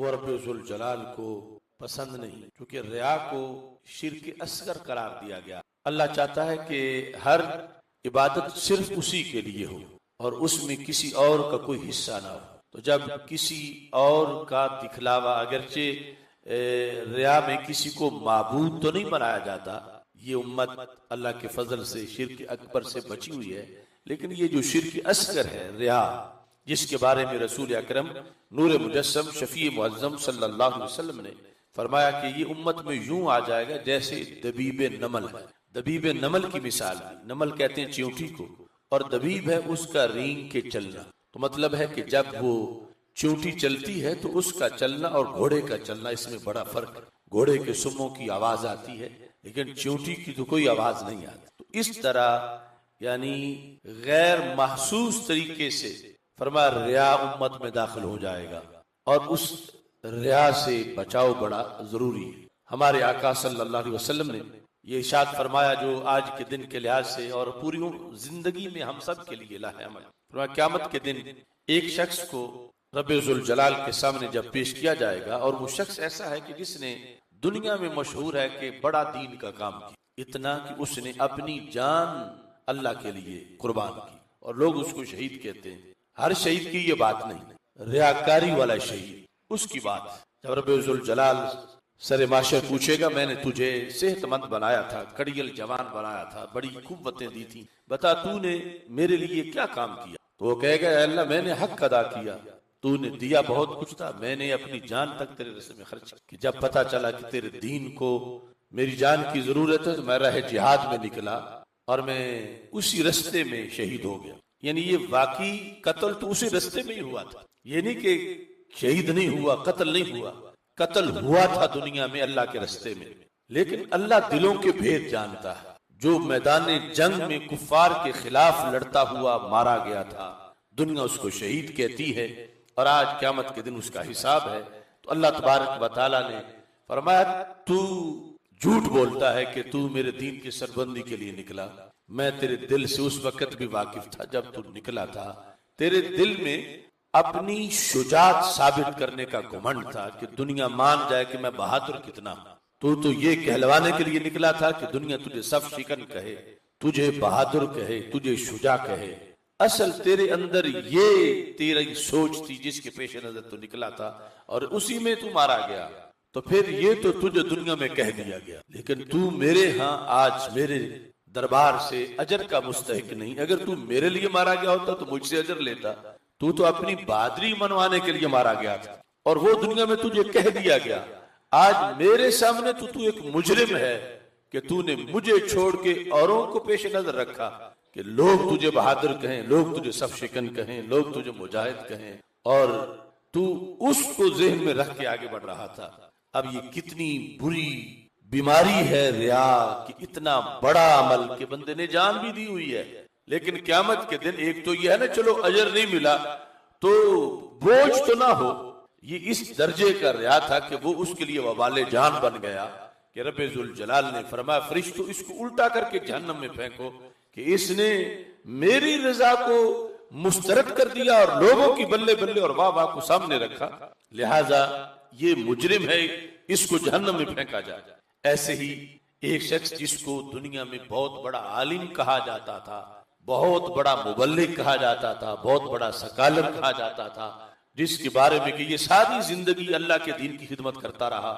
वो रब्बुल जलाल को पसंद नहीं, क्योंकि रिया को शिर्क असगर करार दिया गया। अल्लाह चाहता है कि हर इबादत सिर्फ उसी के लिए हो और उसमें किसी और का कोई हिस्सा ना हो। तो जब किसी और का दिखलावा, अगरचे रिया में किसी को माबूद तो नहीं बनाया जाता, ये उम्मत अल्लाह के फजल से शिर्क अकबर से बची हुई है, लेकिन ये जो शिर्क असगर है रिया, जिसके बारे में रसूल अकरम नूर मुजस्सम शफी मुअज्जम सल्लल्लाहु अलैहि वसल्लम ने फरमाया कि ये उम्मत में यूं आ जाएगा जैसे दबीब नमल है। दबीब नमल की मिसाल, नमल कहते हैं चींटी को, और दबीब है उसका रींग के चलना। तो मतलब है कि जब वो चींटी चलती है तो उसका चलना और घोड़े का चलना, इसमें बड़ा फर्क है। घोड़े के सुमों की आवाज आती है लेकिन चींटी की तो कोई आवाज नहीं आती। तो इस तरह यानी गैर महसूस तरीके से फरमा रिया उम्मत में दाखिल हो जाएगा और उस रिया से बचाव बड़ा जरूरी है। हमारे आका सल्लल्लाहु अलैहि वसल्लम ने ये इरशाद फरमाया जो आज के दिन के लिहाज से और पूरी जिंदगी में हम सब के लिए लाहेमत। फरमाया क़यामत के दिन एक शख्स को रब्बुल जलाल के सामने जब पेश किया जाएगा, और वो शख्स ऐसा है कि जिसने दुनिया में मशहूर है कि बड़ा दीन का काम किया, इतना कि उसने अपनी जान अल्लाह के लिए कुर्बान की, और लोग उसको शहीद कहते हैं। हर शहीद की ये बात नहीं, रियाकारी वाला शहीद उसकी बात। जब रब्बुल जलाल सरे माशर पूछेगा, मैंने तुझे सेहतमंद बनाया था, कड़ियल जवान बनाया था, बड़ी कुव्वतें दी थी, बता तूने मेरे लिए क्या काम किया? तो वो कहेगा अल्लाह मैंने हक अदा किया, तूने दिया बहुत कुछ था, मैंने अपनी जान तक तेरे रास्ते में खर्च की। जब पता चला कि तेरे दीन को मेरी जान की जरूरत है तो मैं राह जिहाद में निकला और मैं उसी रास्ते में शहीद हो गया। यानी ये वाकई कत्ल तो उसी रास्ते में ही हुआ था, ये नहीं कि शहीद नहीं हुआ, कत्ल नहीं हुआ, कत्ल हुआ था दुनिया में अल्लाह के रास्ते में। लेकिन अल्लाह दिलों के भेद जानता है। जो मैदान जंग में कुफ्फार के खिलाफ लड़ता हुआ मारा गया था, दुनिया उसको शहीद कहती है और आज क़यामत के दिन उसका हिसाब है। तो अल्लाह तबारक व तआला ने फरमाया तू झूठ बोलता है कि तू मेरे दीन की सरबंदी के लिए निकला। मैं तेरे दिल से उस वक्त भी वाकिफ था जब तू निकला था। तेरे दिल में अपनी शुजात साबित करने का घमंड था कि दुनिया मान जाए कि मैं बहादुर कितना हूं। तू तो ये कहलवाने के लिए निकला था कि दुनिया तुझे सब शिकन कहे, तुझे बहादुर कहे, तुझे शुजा कहे। असल तेरे अंदर ये तेरी सोच थी जिसके पेश नजर तू निकला था और उसी में तू मारा गया। तो फिर ये तो तुझे दुनिया में कह दिया गया, लेकिन तू मेरे यहाँ आज मेरे दरबार से अजर का मुस्तहिक नहीं। अगर तू मेरे लिए मारा गया होता तो मुझसे अजर लेता। तू तो अपनी बहादुरी मनवाने के लिए मारा गया था और वो दुनिया में तुझे कह दिया गया। आज मेरे सामने तू एक मुजरिम है कि तूने मुझे छोड़ के औरों को पेश नजर रखा कि लोग तुझे बहादुर कहें, लोग तुझे सब शिकन कहें, लोग तुझे मुजाहिद कहें, और तू उसको ज़हन में रख के आगे बढ़ रहा था। अब ये कितनी बुरी बीमारी है रिया कि इतना बड़ा अमल के बंदे ने जान भी दी हुई है, लेकिन क़यामत के दिन एक तो ये है ना, चलो अजर नहीं मिला तो बोझ तो ना हो। ये इस दर्जे का रिया था कि वो उसके लिए वबाले जान बन गया कि रब्बुल जलाल ने फरमाया फरिश्तों इसको उल्टा करके जहन्नम में फेंको कि इसने मेरी रजा को मुस्तरद कर दिया और लोगों की बल्ले बल्ले और वाह वाह को सामने रखा, लिहाजा ये मुजरिम है, इसको जहन्नम में फेंका जाए। ऐसे ही एक शख्स जिसको दुनिया में बहुत बड़ा आलिम कहा जाता था, बहुत बड़ा मुबल्लिग कहा जाता था, बहुत बड़ा सकालर कहा जाता था, जिसके बारे में कि ये सारी जिंदगी अल्लाह के दीन की खिदमत करता रहा,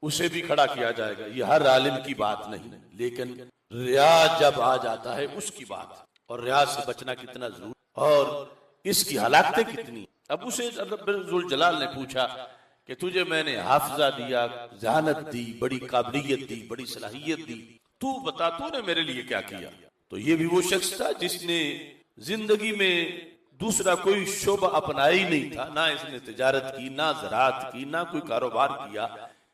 उसे भी खड़ा किया जाएगा। ये हर आलिम की बात नहीं, लेकिन रिया जब आ जाता है उसकी बात, और रिया से बचना कितना जरूरी और इसकी हलाकतें कितनी। अब उसे रब्बुल जलाल ने पूछा कि तुझे मैंने हाफिजा दिया, जहानत दी, बड़ी काबिलियत दी, बड़ी सलाहियत दी, तू बता तूने मेरे लिए क्या किया? तो ये भी वो शख्स था जिसने जिंदगी में दूसरा कोई शोबा अपनाया ही नहीं था, ना इसने तिजारत की, ना ज़राअत की, ना कोई कारोबार किया।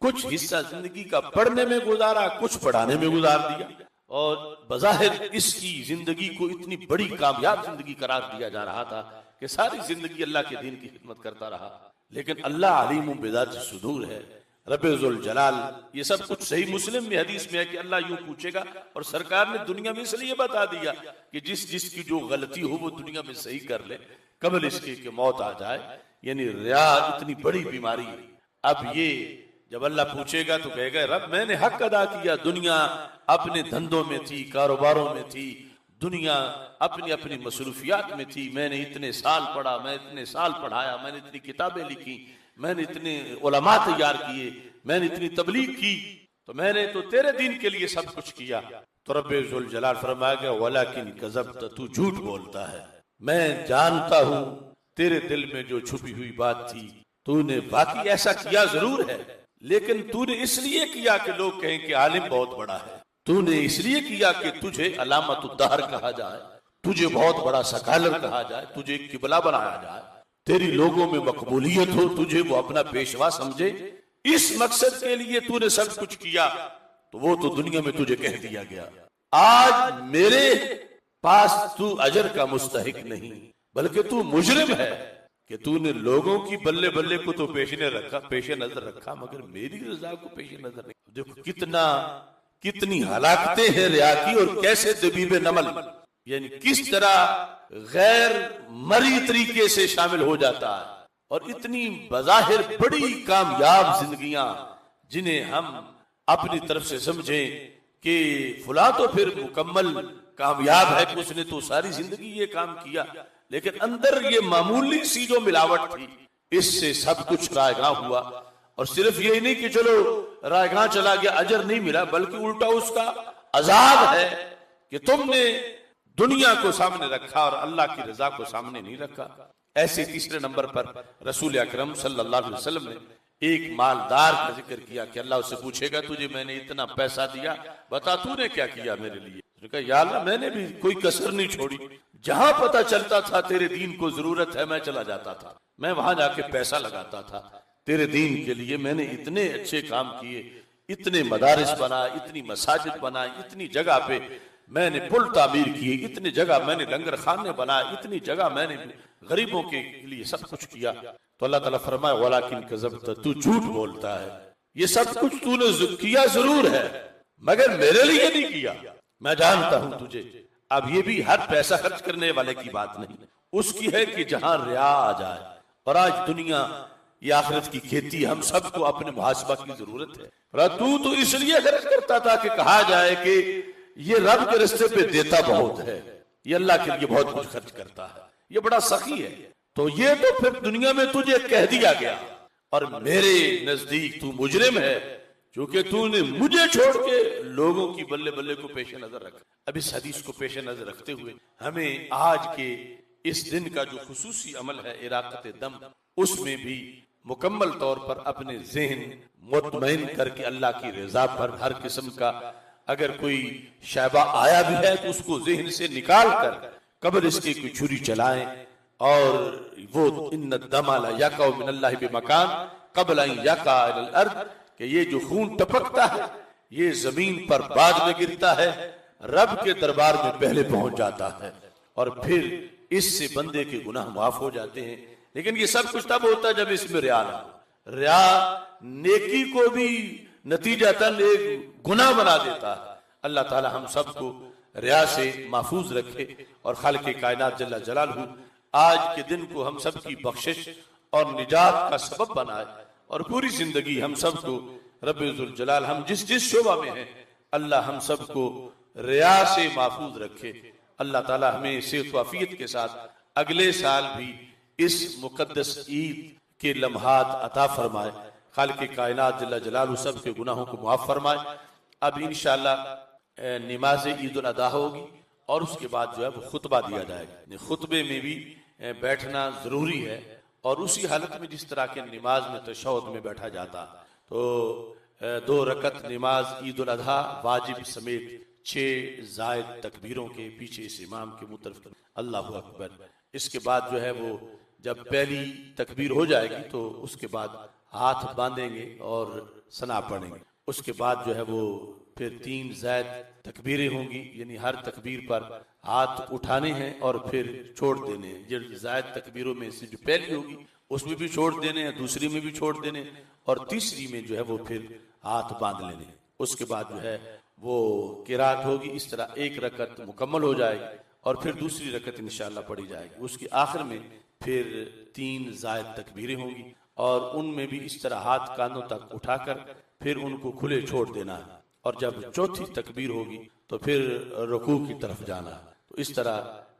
कुछ हिस्सा जिंदगी का पढ़ने में गुजारा, कुछ पढ़ाने में गुजार दिया, और बज़ाहिर इसकी जिंदगी को इतनी बड़ी कामयाब जिंदगी करार दिया जा रहा था कि सारी जिंदगी अल्लाह के दीन की खिदमत करता रहा। लेकिन अल्लाह अलीमुम बिज़ाति सुदूर है, रब्बुल जलाल। ये सब कुछ सही मुस्लिम में हदीस में है कि अल्लाह यूं पूछेगा, और सरकार ने दुनिया में इसलिए बता दिया कि जिसकी जो गलती हो वो दुनिया में सही कर ले कबल इसके कि मौत आ जाए। यानी रिया इतनी बड़ी बीमारी है। अब ये जब अल्लाह पूछेगा तो कहेगा रब मैंने हक अदा किया, दुनिया अपने धंधों में थी, कारोबारों में थी, दुनिया अपनी अपनी मसरूफियात में थी, मैंने इतने साल पढ़ा, मैं इतने साल पढ़ाया, मैंने इतनी किताबें लिखी, मैंने इतने उलमा तैयार किए, मैंने इतनी तबलीग की, तो मैंने तो तेरे दीन के लिए सब कुछ किया। तो रब्बे जुल जलाल फरमाएगा वलाकिन कज़ब्त, तू झूठ बोलता है, मैं जानता हूं तेरे दिल में जो छुपी हुई बात थी, तूने बाकी ऐसा किया जरूर है, लेकिन तूने इसलिए किया कि लोग कहें कि आलिम बहुत बड़ा है, तूने इसलिए किया कि तुझे अलामतुद्दहर कहा जाए, तुझे बहुत बड़ा सकालर कहा जाए, तुझे किबला बनाया जाए, तेरी लोगों में मकबूलियत हो, तुझे वो अपना पेशवा समझे, इस मकसद के लिए तूने सब कुछ किया, तो वो तो दुनिया में तुझे कह दिया गया। आज मेरे पास तू अजर का मुस्तहिक नहीं, बल्कि तू मुजरिम है कि तूने लोगों की बल्ले बल्ले को तो पेशे नजर रखा, मगर मेरी रजा को पेशे नजर नहीं। देखो कितनी हलाकतें हैं रिया की, और कैसे दबीबे नमल, यानी किस तरह गैर मरी तरीके से शामिल हो जाता है, और इतनी बज़ाहिर बड़ी कामयाब जिंदगियां जिन्हें हम अपनी तरफ से समझें कि फुला तो फिर मुकम्मल कामयाब है कि उसने तो सारी जिंदगी ये काम किया, लेकिन अंदर ये मामूली सी जो मिलावट थी, इससे सब कुछ रायगा हुआ। और सिर्फ यही नहीं कि चलो रायगा चला गया, अजर नहीं मिला, बल्कि उल्टा उसका अजाब है कि तुमने दुनिया को सामने रखा और अल्लाह की रजा को सामने नहीं रखा। ऐसे तीसरे नंबर पर रसूल अकरम सल्लल्लाहु अलैहि वसल्लम ने एक मालदार का जिक्र किया कि अल्लाह उससे पूछेगा तुझे मैंने इतना पैसा दिया, बता तूने क्या किया मेरे लिए। उसने कहा या अल्लाह मैंने भी कोई कसर नहीं छोड़ी, जहां पता चलता था तेरे दीन को जरूरत है मैं चला जाता था, मैं वहां जाके पैसा लगाता था तेरे दीन के लिए। मैंने इतने अच्छे काम किए, इतने मदारिस बनाए, इतनी मसाजिद बनाए, इतनी जगह पे मैंने पुल तामीर किए, इतनी जगह मैंने लंगर खाने बनाए, इतनी जगह मैंने गरीबों के लिए सब कुछ किया। तो अल्लाह ताला फरमाए वलाकिन कज़ब्त, तू झूठ बोलता है, ये सब कुछ तूने किया जरूर है मगर मेरे लिए नहीं किया, मैं जानता हूं तुझे। अब ये भी हर पैसा खर्च करने वाले की बात नहीं, उसकी है कि जहां रिया आ जाए। और आज दुनिया ये आखिरत की खेती, हम सबको अपने मुहासबा की जरूरत है। पर तू तो इसलिए खर्च करता था कि कहा जाए कि ये रब के रास्ते पे देता बहुत है, ये अल्लाह के लिए बहुत कुछ खर्च करता है, ये बड़ा सखी है। तो ये तो फिर दुनिया में तुझे कह दिया गया, और मेरे नजदीक तू मुजरिम है क्योंकि तूने मुझे छोड़ के लोगों की बल्ले बल्ले को पेश नजर रखा। अब इस हदीस को पेश नजर रखते हुए हमें आज के इस दिन का जो खुसूसी अमल है इराकत दम, उसमें भी मुकम्मल तौर पर अपने ज़हन मुतमईन करके अल्लाह की रजा पर हर किस्म का अगर कोई शैबा आया भी है तो उसको ज़हन से निकाल कर कब्र इसकी कोई छुरी चलाएं। और वो इन्न दमा ला यका मिनल्लाहि बिमकान क़ब्ल अन यका अलल अर्द, कि ये जो खून टपकता है ये जमीन पर बाद में गिरता है, रब के दरबार में पहले पहुंच जाता है और फिर इससे बंदे के गुनाह माफ हो जाते हैं। लेकिन ये सब कुछ तब होता है जब इसमें रिया ना हो। रिया नेकी को भी नतीजतन एक गुनाह बना देता है। अल्लाह ताला हम सबको रिया से महफूज रखे और खालिक कायनात जल्ला जलालहू आज के दिन को हम सब की बख्शिश और निजात का सबब बनाए, और पूरी जिंदगी हम सबको रब्बुल जलाल हम जिस जिस शोबा में हैं अल्लाह हम सबको रिया से महफूज रखे। अल्लाह ताला हमें सेहत वाफियत के साथ अगले साल भी इस मुकद्दस ईद के लम्हात अता फरमाए। खालिक कायनात जल्ला जलालहू सब के गुनाहों को माफ फरमाए। अब इंशाअल्लाह नमाज ईद उल अदा होगी और उसके बाद जो है वो खुतबा दिया जाएगा। खुतबे में भी बैठना जरूरी है, और उसी हालत में जिस तरह के नमाज में तशहुद में बैठा जाता, तो 2 रकत नमाज ईद उल अधा वाजिब समेत 6 जायद तकबीरों के पीछे इस इमाम के मुतरफ अल्लाहु अकबर। इसके बाद जो है वो जब पहली तकबीर हो जाएगी तो उसके बाद हाथ बांधेंगे और सना पढ़ेंगे। उसके बाद जो है वो फिर 3 जायद तकबीरें होंगी, यानी हर तकबीर पर हाथ उठाने हैं और फिर छोड़ देने हैं। जो जायद तकबीरों में से जो पहली होगी उसमें भी छोड़ देने हैं, दूसरी में भी छोड़ देने, और तीसरी में जो है वो फिर हाथ बांध लेने। उसके बाद जो है वो किरात होगी। इस तरह 1 रकत मुकम्मल हो जाएगी और फिर दूसरी रकत इंशाअल्लाह पढ़ी जाएगी। उसके आखिर में फिर 3 जायद तकबीरें होंगी और उनमें भी इस तरह हाथ कानों तक उठाकर फिर उनको खुले छोड़ देना है। और जब चौथी तकबीर होगी तो फिर रुकू की तरफ जाना है। तो इस तरह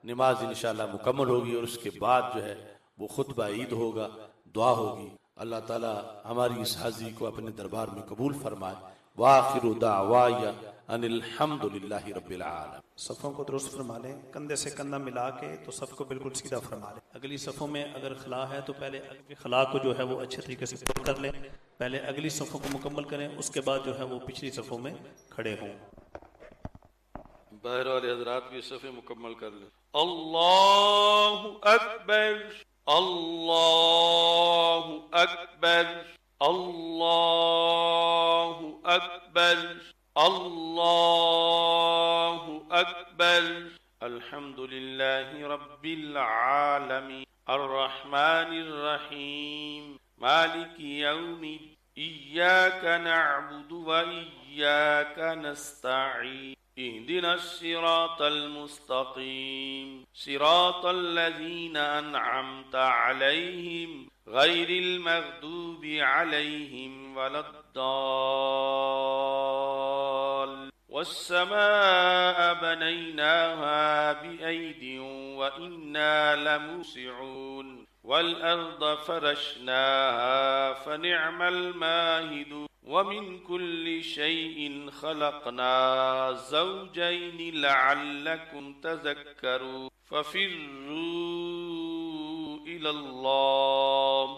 नमाज इंशाअल्लाह मुकम्मल होगी और उसके बाद जो है वो खुतबा ईद होगा, दुआ होगी। अल्लाह ताला हमारी इस हाजिरी को अपने दरबार में कबूल फरमाए। वाखिरु दावाया अनिल हम्दुलिल्लाहि रब्बिल आलमीन। सफ़ों को दुरुस्त फरमा लें, कंधे से कंधा मिला के तो सफ़ को बिल्कुल सीधा फरमा लें। अगली सफ़ों में अगर खला है तो पहले अगली खला को जो है वो अच्छे तरीके से पूरा कर लें। पहले अगली सफ़ों को मुकम्मल करें, उसके बाद जो है वो पिछली सफ़ों में खड़े हों। बाहर वाले हजरात भी सफ़े मुकम्मल कर लें। अल्लाहु अकबर, अल्लाहु अकबर, अल्लाहु अकबर, अल्लाहु अकबर। अल्हम्दुलिल्लाहि रब्बिल आलमीन अर्रहमानिर रहीम मालिकि यौमिद्दीन इय्याका नअबुदु व इय्याका नस्तईन इहदिनस सिरातल मुस्तकीम सिरातल लज़ीना अनअमता अलैहिम गैरिल मग़दूबि अलैहिम वलद्दाल वस्समाअ बनैनाहा बिअयदिन व इन्ना लमूसिऊन वल्अर्द फरशनाहा फनिअमल माहिदून वमिन कुल्लि शैइन खलक़ना ज़ौजैन लअल्लकुम तज़क्करून फफिर्रू इलल्लाह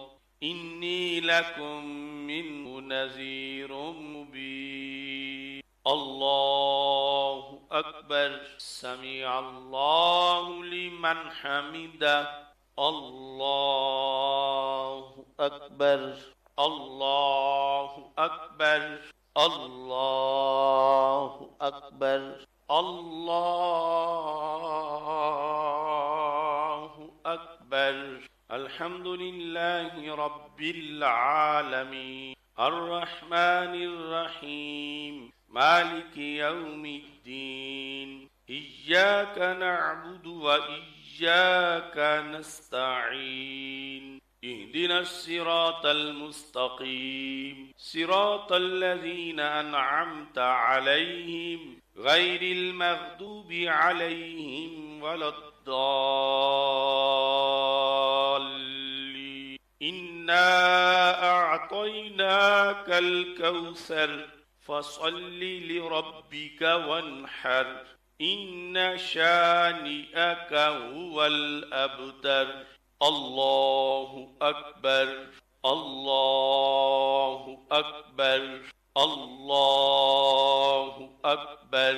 इन्नी लकुम मिन्हु नज़ीरुम मुबीन। अल्लाहु अकबर समिअल्लाहु लिमन हमिदा। अल्लाहु अकबर, अल्लाहु अकबर, अल्लाहु अकबर, अल्लाहु अकबर। अल्हम्दुलिल्लाहि रब्बिल आलमीन अर्रहमानिर रहीम मालिकि यौमिद्दीन इय्याका नअबुदु व इय्याका नस्तईन इहदिनस सिरातल मुस्तकीम सिरातल लज़ीना अनअमता अलैहिम गैरिल मग़दूबि अलैहिम वलद्दाल्लीन इन्ना अअतैनाकल कौसर फसल्लि लिरब्बिका वन्हर इन्न शानिअका हुवल अबतर। अल्लाहु अकबर, अल्लाहु अकबर, अल्लाहु अकबर,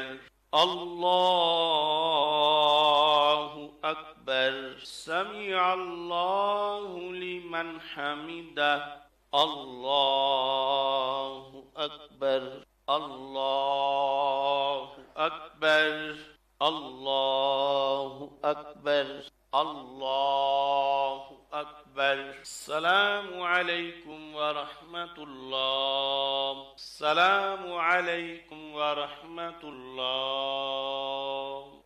अल्लाहु अकबर। समिअल्लाहु लिमन हमिदा। अल्लाहु अकबर, अल्लाहु अकबर, अल्लाहु अकबर, अल्लाहु अकबर। सलामु अलैकुम व रहमतुल्लाह, सलामु अलैकुम व रहमतुल्लाह।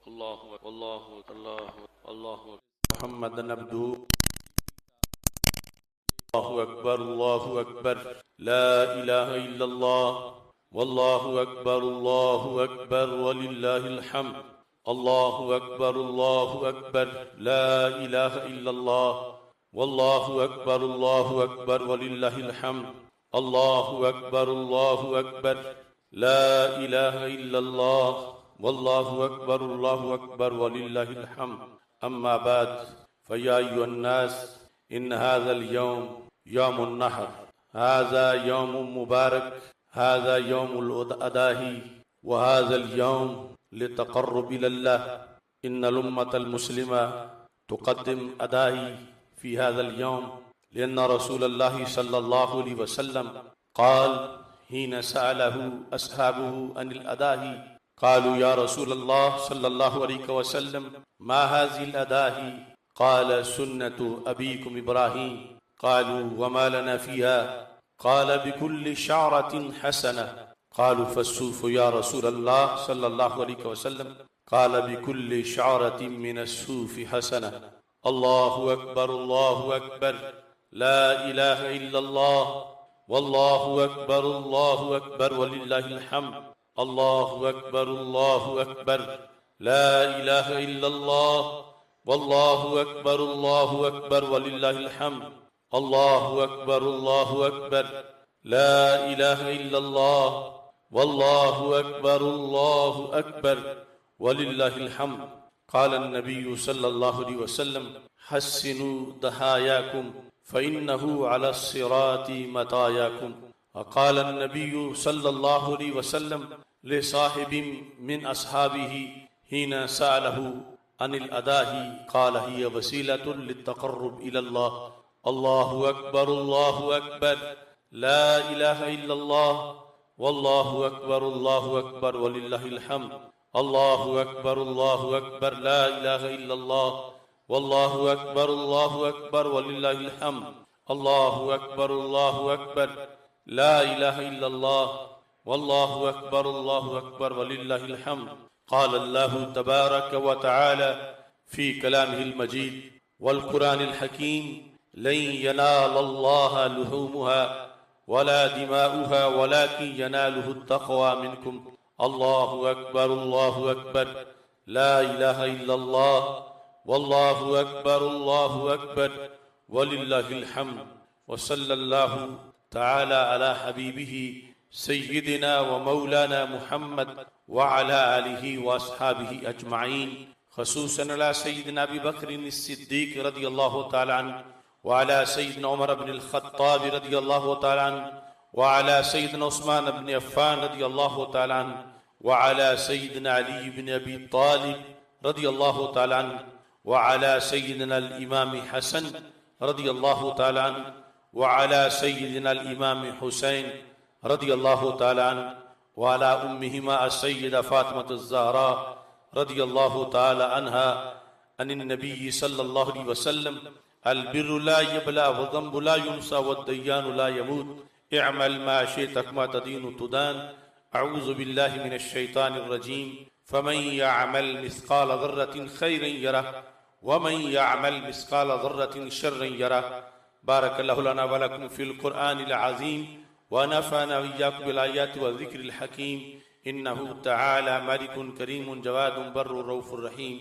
अल्लाहु अल्लाहु अल्लाहु अल्लाहु मुहम्मदन अब्दुहु। अल्लाहु अकबर, अल्लाहु अकबर, ला इलाहा इल्लल्लाह, वल्लाहु अकबर वलिल्लाहिल हम्द। अल्लाहु अकबर, ला इलाहा इल्लल्लाह, वल्लाहु अकबर वलिल्लाहिल हम्द। अल्लाहु अकबर, ला इलाहा इल्लल्लाह, वल्लाहु अकबर वलिल्लाहिल हम्द। अम्मा बाद, फया अय्युहन नास, इन हाज़ल यौम यौमुन नहर, हाज़ा यौमुन मुबारक, हाज़ा यौमुल अदाही व हाज़ल यौम लितक़र्रुब इलल्लाह। इन्नल उम्मतल मुस्लिमा तुक़द्दिम अदाही फ़ी हाज़ल यौम लिअन्ना रसूलल्लाहि सल्लल्लाहु अलैहि वसल्लम क़ाल हीन सअलहु अस्हाबुहु अनिल अदाही क़ालू या रसूलल्लाह सल्लल्लाहु अलैहि वसल्लम मा हाज़िल अदाही क़ाल सुन्नतु अबीकुम इब्राहीम। क़ालू वमा लना फ़ीहा क़ाल बिकुल्लि शअरतिन हसनह। क़ालू फ़स्सूफ़ु या रसूलल्लाह सल्लल्लाहु अलैहि वसल्लम क़ाल बिकुल्लि शअरतिन मिनस्सूफ़ि हसनह। अल्लाहु अकबर, ला इलाहा इल्लल्लाह वल्लाहु अकबर वलिल्लाहिल हम्द अल्लाहु अकबर ला इलाहा इल्लल्लाह वल्लाहु अकबर वलिल्लाहिल हम्द अल्लाहु अकबर ला इलाहा इल्लल्लाह वल्लाहु अकबर वलिल्लाहिल हम्द क़ाल अन्नबी सल्लल्लाहु अलैहि वसल्लम हस्सिनु दहायाकुम फ़इन्नहु अला सिराति मतायाकुम क़ाल अन्नबी सल्लल्लाहु अलैहि वसल्लम लिसाहिबिन मिन अस्हाबिही हिना सअलहु अनिल अदाही क़ाल हिय वसीलतुन लित्तक़र्रुब इलल्लाह अल्लाहु अकबर ला इलाहा इल्लल्लाह वल्लाहु अकबर वलिल्लाहिल हम्द अल्लाहु अकबर ला इलाहा इल्लल्लाह वल्लाहु अकबर वलिल्लाहिल हम्द अल्लाहु अकबर ला इलाहा इल्लल्लाह वल्लाहु अकबर वलिल्लाहिल हम्द क़ाल अल्लाहु तबारक व तआला फ़ी कलामिहिल मजीद वल क़ुरानिल हकीम लन यनालल्लाह लुहूमुहा वला दिमाउहा वलाकिन यनालुहु तक़वा मिनकुम अल्लाहु अकबर ला इलाहा इल्लल्लाह वल्लाहु अकबर वलिल्लाहिल हम्द व सल्लल्लाहु तआला अला हबीबिही सय्यिदिना व मौलाना मुहम्मद व अला आलिहि व अस्हाबिहि अजमाइन खसूसन अला सय्यिदिना अबी बकर सिद्दीक़ रज़ियल्लाहु तआला अन्हु व अला सय्यिदिना उमर इब्न अल-ख़त्ताब रज़ियल्लाहु तआला अन्हु व अला सय्यिदिना उस्मान इब्न अफ़्फ़ान रज़ियल्लाहु तआला अन्हु व अला सय्यिदिना अली इब्न अबी तालिब रज़ियल्लाहु तआला अन्हु व अला सय्यिदिना अल-इमाम हसन रज़ियल्लाहु तआला अन्हु व अला सय्यिदिना अल-इमाम हुसैन रज़ियल्लाहु तआला अन्हु व अला उम्मिहिमा अस-सय्यिदा फ़ातिमतुज़-ज़हरा रज़ियल्लाहु तआला अन्हा अनिन नबी सल्लल्लाहु अलैहि वसल्लम अल-बिर्रु ला यबला व ज़म्बु ला युनसा व दय्यानु ला यमूत इअमल मा शि'ता कमा तदीनु तुदान अऊज़ु बिल्लाहि मिनश शैतानिर रजीम फमन यअमल मिस्क़ाल ज़र्रतिन खैरन यरह व मन यअमल मिस्क़ाल ज़र्रतिन शर्रन यरह बारकल्लाहु लना व लकुम फ़िल क़ुरआनिल अज़ीम व नफ़अना व इय्याकुम बिल आयाति व ज़िक्रिल हकीम इन्नहु तआला मलिकुन करीमुन जवादुन बर्रुर रऊफ़ुर रहीम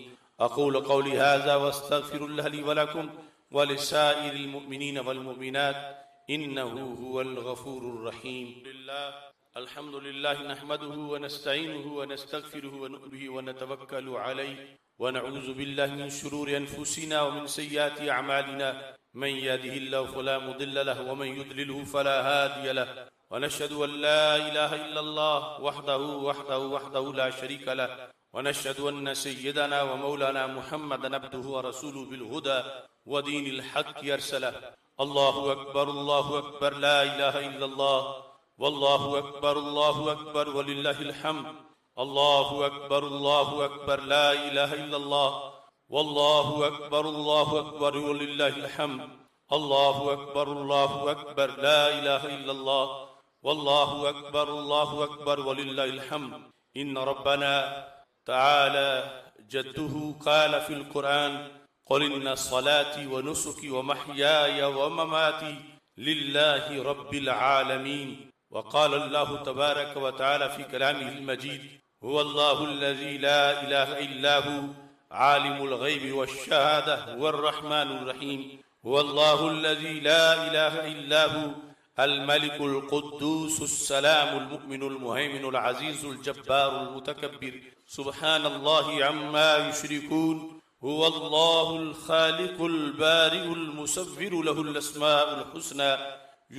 अक़ूलु क़ौली हाज़ा व अस्तग़फ़िरुल्लाह ली व लकुम व लिसाइरिल मुअ्मिनीन वल मुअ्मिनात इन्नहु हुवल गफ़ूरुर रहीम अल्हम्दुलिल्लाह नहमदुहु व नस्तईनुहु व नस्तग़फिरुहु व नु'मिनु बिही व नतवक्कलु अलैहि व नऊज़ु बिल्लाहि मिन शुरूरि अनफुसिना व मिन सय्यिआति अअमालिना मन यहदिहिल्लाहु फला मुदिल्ल लहु व मन युद्लिलहु फला हादिय लहु व नशहदु अन ला इलाहा इल्लल्लाह वहदहु ला शरीका लहु व नशहदु अन्न सय्यदना व मौलाना मुहम्मदन अब्दुहु व रसूलुहु बिल हुदा व दीनिल हक़्क़ि अरसलहु अल्लाहु अकबर ला इलाहा इल्लल्लाह वल्लाहु अकबर वलिल्लाहिल हम्द अल्लाहु अकबर ला इलाहा इल्लल्लाह वल्लाहु अकबर वलिल्लाहिल हम्द अल्लाहु अकबर ला इलाहा इल्लल्लाह वल्लाहु अकबर वलिल्लाहिल हम्द इन्न रब्बना तआला जद्दुहु क़ाल फ़िल क़ुरआन क़ुल इन्ना सलाती व नुसुकी व महयाय व ममाती लिल्लाहि रब्बिल आलमीन वक़ाल अल्लाहु तबारक व तआला फ़ी कलामिहिल मजीद हुवल्लाहुल्लज़ी ला इलाहा इल्ला हु आलिमुल ग़ैबि वश्शहादा हुवर रहमानुर रहीम हुवल्लाहुल्लज़ी ला इलाहा इल्ला हु अल मलिकुल क़ुद्दूसुस सलामुल मुअ्मिनुल मुहैमिनुल अज़ीज़ुल जब्बारुल मुतकब्बिर सुब्हानल्लाहि अम्मा युश्रिकून हुवल्लाहुल ख़ालिक़ुल बारिउल मुसव्विरु लहुल अस्माउल हुस्ना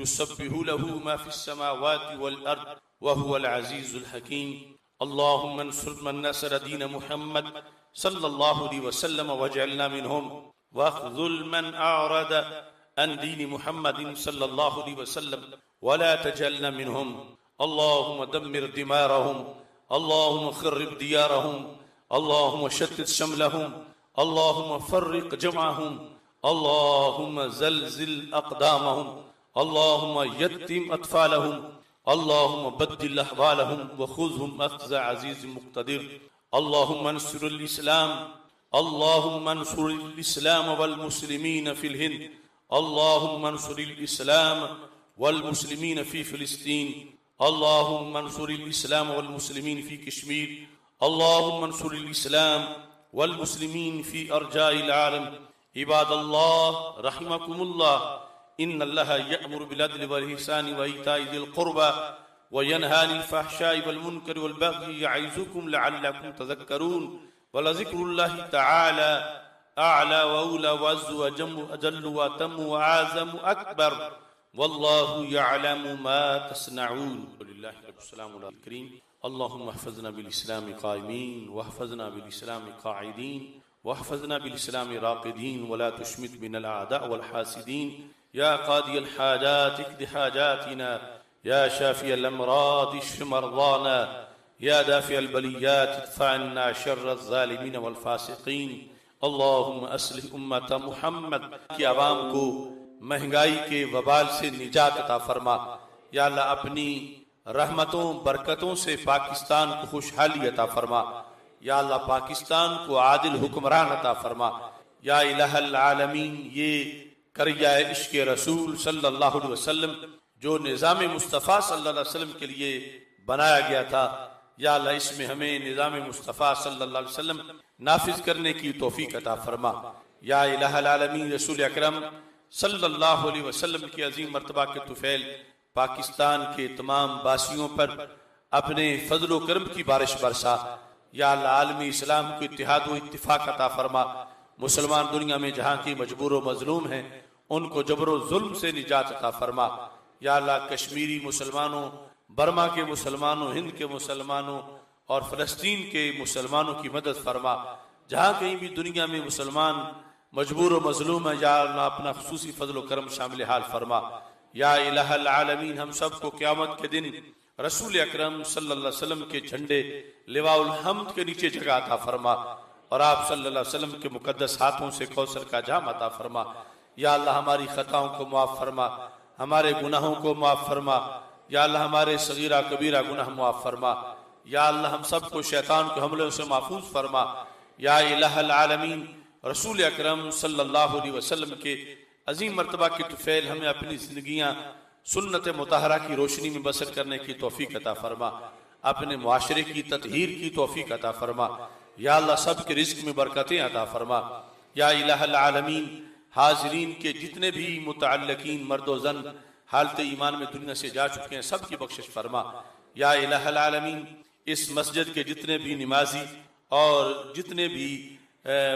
युसब्बिहु लहु मा फ़िस समावाति वल अर्द व हुवल अज़ीज़ुल हकीम अल्लाहुम्मा अंसुर मन नसर दीन मुहम्मद सल्लल्लाहु अलैहि वसल्लम वजअलना मिनहुम वख़्ज़ुल मन अअरद अन दीन मुहम्मदिन सल्लल्लाहु अलैहि वसल्लम वला तजअलना मिनहुम अल्लाहुम्मा दम्मिर दिमारहुम अल्लाहुम्मा ख़र्रिब दियारहुम अल्लाहुम्मा शत्तित शमलहुम अल्लाहुम्मा फ़र्रिक़ जमअहुम अल्लाहुम्मा ज़लज़िल अक़दामहुम अल्लाहुम्मा यत्तिम अत्फ़ालहुम अल्लाहुम्मा बद्दिल अहवालहुम व ख़ुज़हुम अख़्ज़ अज़ीज़ मुक़्तदिर अल्लाहुम्मा अंसुरिल इस्लाम वल मुस्लिमीन फ़िल हिंद अल्लाहुम्मा अंसुरिल इस्लाम वल मुस्लिमीन फी फिलिस्तीन, अल्लाहुम्मा अंसुरिल इस्लाम वल मुस्लिमीन फी कश्मीर, अल्लाहुम्मा अंसुरिल इस्लाम वल मुस्लिमीन फी अर्जाइल आलम। इबादल्लाह रहमकुमुल्लाह, इन्नल्लाह यअमुरु बिल अदलि वल इहसानि व ईताइ ज़िल क़ुर्बा व यनहा अनिल फ़हशाइ वल मुनकरि वल बग़यि यअइज़ुकुम लअल्लकुम तज़क्करून। वलज़िक्रुल्लाहि तआला अअला व औला व अज़्ज़ु व जम्मु अजल्लु व अतम्मु व आज़मु अकबर, वल्लाहु यअलमु मा तस्नऊन। लिल्लाहि रब्बिल आलमीन। अल्लाहुम्मा हफ़िज़ना बिल इस्लामि क़ाइमीन वहफ़िज़ना बिल इस्लामि क़ाइदीन वहफ़िज़ना बिल इस्लामि राक़िदीन वला तुश्मित बिनल आदा वल हासिदीन। या क़ादियल हाजात इक़्दि हाजातिना, या शाफ़ियल अमराद इश्फ़ि मरज़ाना, या दाफ़िअल बलियात इदफ़अ अन्ना शर्रज़ ज़ालिमीन वल फ़ासिक़ीन। अल्लाहुम्मा अस्लिह उम्मत मुहम्मद की आवाम को महंगाई के वबाल से निजात अता फरमा। या अल्लाह अपनी रहमतों बरकतों से पाकिस्तान को खुशहाली अता फरमा। या अल्लाह पाकिस्तान को आदिल हुक्मरान अता फरमा। या इलाहल आलमीन, ये करिया इश्क़ रसूल सल्लल्लाहु अलैहि वसल्लम जो निज़ाम मुस्तफ़ा सल्लल्लाहु अलैहि वसल्लम के लिए बनाया गया था, या अल्लाह इसमें हमें निज़ाम मुस्तफ़ा सल्लल्लाहु अलैहि वसल्लम नाफिज करने की तौफीक अता फरमा। या इलाहल आलमीन, रसूल अकरम सल्लल्लाहु अलैहि वसल्लम की अजीम मर्तबा के तुफैल पाकिस्तान के तमाम बासियों पर अपने फजल व करम की बारिश बरसा। या अल्लाह आलमी इस्लाम को इत्तिहाद व इत्तिफाक अता फरमा। मुसलमान दुनिया में जहाँ की मजबूर व मजलूम हैं, उनको जबर व जुल्म से निजात अता फरमा। या अल्लाह कश्मीरी मुसलमानों, बर्मा के मुसलमानों, हिंद के मुसलमानों और फ़लस्तीन के मुसलमानों की मदद फरमा। जहाँ कहीं भी दुनिया में मुसलमान मजबूर व मजलूम है, या अल्लाह अपना खुसूसी फजल व करम शामिल हाल फरमा। या इलाहल आलमीन, हम सबको क़यामत के दिन रसूल अकरम सल्लल्लाहु अलैहि वसल्लम के झंडे लिवाउल हम्द के नीचे जगह अता फरमा, और आप सल्लल्लाहु अलैहि वसल्लम के मुकद्दस हाथों से कौसर का जाम अता फरमा। या अल्लाह हमारी खताओं को माफ़ फरमा, हमारे गुनाहों को माफ़ फरमा। या अल्लाह हमारे सगीरा कबीरा गुनाह माफ़ फरमा। या अल्लाह हम सबको शैतान के हमलों से महफूज फरमा। या इलाहल आलमीन, रसूल अकरम सल्लल्लाहु अलैहि वसल्लम के अजीम मर्तबा की तुफैल हमें अपनी ज़िंदगियाँ सुन्नत मुतहरा की रोशनी में बसर करने की तौफीक अता फरमा। अपने मुआशरे की ततहीर की तौफीक अता फरमा। या अल्लाह सब के रिज़्क़ में बरकतें अता फरमा। या इलाहल आलमीन, हाज़रीन के जितने भी मुतअल्लिकीन मर्द व ज़न हालत ईमान में दुनिया से जा चुके हैं, सब की बख्शिश फरमा। या इलाहल आलमीन, इस मस्जिद के जितने भी नमाजी और जितने भी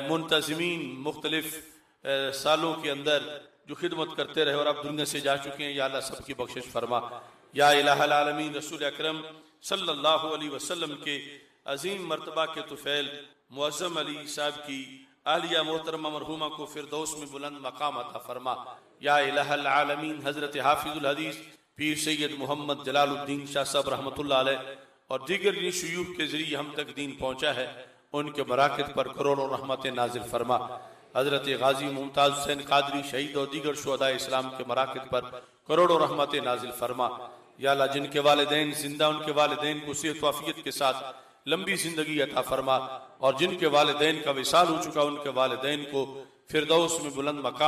मुंतज़िमीन मुख्तलिफ सालों के अंदर जो खिदमत करते रहे और अब दुनिया से जा चुके हैं, या अल्लाह सबकी बख्शिश फरमा। या इलाहल आलमीन, रसूल अकरम सल्लल्लाहु अलैहि वसल्लम के अजीम मर्तबा के तुफैल मुअज़्ज़म अली साहब की आलिया मोहतरमा मरहूमा को फिरदौस में बुलंद मकाम अता फरमा। या इलाहल आलमीन, हज़रत हाफिज़ुल हदीस पीर सैयद मोहम्मद जलालुद्दीन शाह साहब रहमतुल्लाह अलैह और दीगर जिन शुयूख के ज़रिए हम तक दीन पहुँचा है, उनके मराकिज़ पर करोड़ों रहमतें नाजिल फरमा। हज़रत गाजी मुमताज़ हुसैन कादरी शहीद और दीगर शुहदा इस्लाम के मराकिज़ पर करोड़ों रहमतें नाजिल फरमा। या अल्लाह जिनके वालिदैन जिंदा, उनके वालिदैन को सेहत व आफियत के साथ लंबी ज़िंदगी अता फरमा, और जिनके वालिदैन का विसाल हो चुका, उनके वालिदैन को फिरदौस में बुलंद मकाम